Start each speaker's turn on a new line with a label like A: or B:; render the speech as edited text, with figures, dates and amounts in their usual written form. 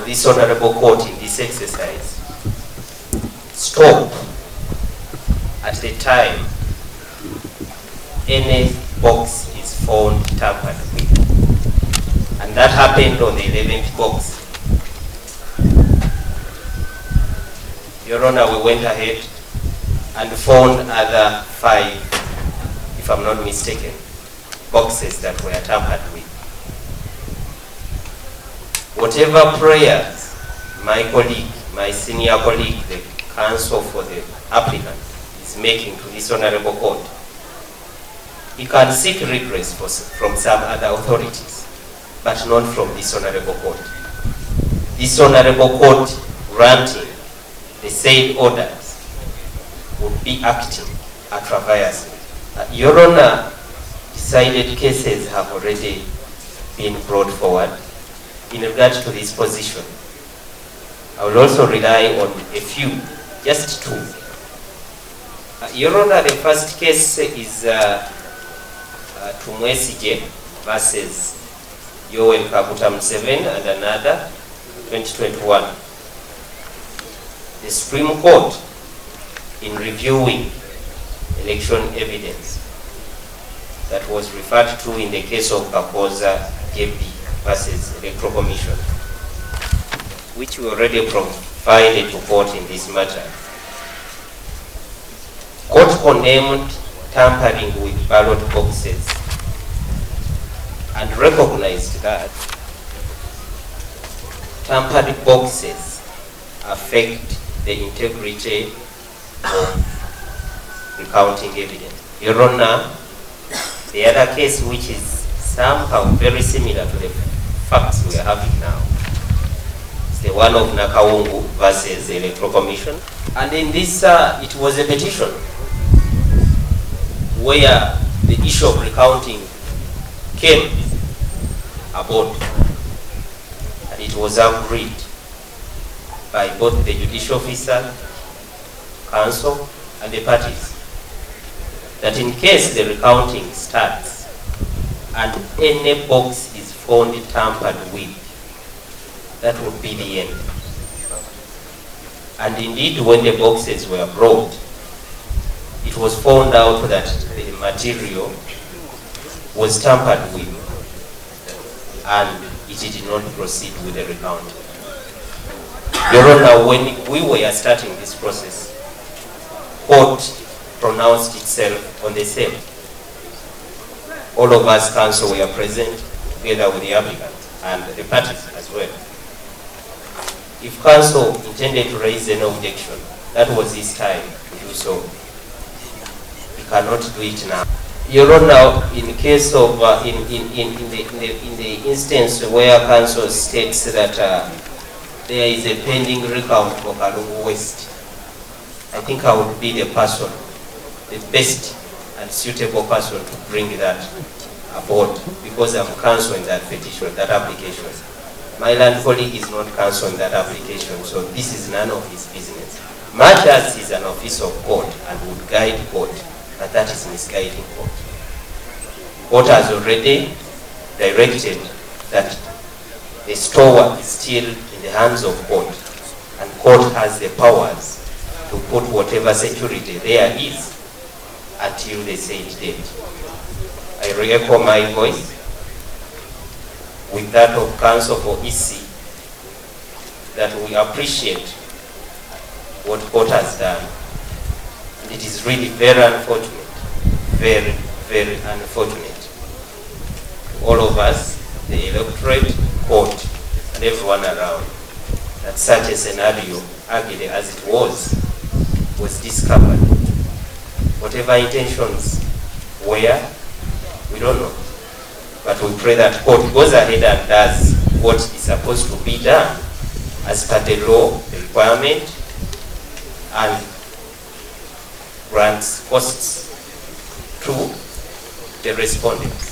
A: this Honorable Court in this exercise stop at the time any box is found tampered with. And that happened on the 11th box. Your Honor, we went ahead and found other 5, if I'm not mistaken, boxes that were tampered with. Whatever prayers my colleague, my senior colleague, the counsel for the applicant is making to this Honorable Court, he can seek redress from some other authorities, but not from this Honorable Court. This Honorable Court granting the said orders would be acting atreviously. Your Honor, decided cases have already been brought forward in regard to this position. I will also rely on a few, just 2. Your Honor, the first case is Tumwesije versus Yoweri Kaguta Museveni and another, 2021. The Supreme Court, in reviewing election evidence that was referred to in the case of Kakoza JP versus Electoral Commission, which we already provided to court in this matter, court condemned tampering with ballot boxes and recognized that tampered boxes affect the integrity of recounting evidence. Your Honor, the other case, which is somehow very similar to the facts we are having now, is the one of Kalungu versus the Electoral Commission. And in this, it was a petition where the issue of recounting came about, and it was agreed by both the judicial officer, counsel, and the parties that in case the recounting starts and any box is found tampered with, that would be the end. And indeed, when the boxes were brought, it was found out that the material was tampered with and it did not proceed with the recounting. Your Honor, when we were starting this process, court pronounced itself on the same. All of us counsel were present together with the applicant and the parties as well. If counsel intended to raise an objection, that was his time to do so. He cannot do it now. Your Honor, in case of in the instance where counsel states that there is a pending recount for Kalungu West, I think I would be the person, the best and suitable person to bring that aboard, because I'm counsel in that petition, that application. My land colleague is not counsel in that application, so this is none of his business. Matters is an office of court and would guide court, but that is misguiding court. Court has already directed that the store is still in the hands of court, and court has the powers to put whatever security there is until the said date. I re-echo my voice with that of counsel for EC that we appreciate what court has done. It is really very unfortunate, very, very unfortunate to all of us, the electorate, court, and everyone around, that such a scenario, ugly as it was discovered. Whatever intentions were, we don't know. But we pray that court goes ahead and does what is supposed to be done as per the law, the requirement, and grants costs to the respondents.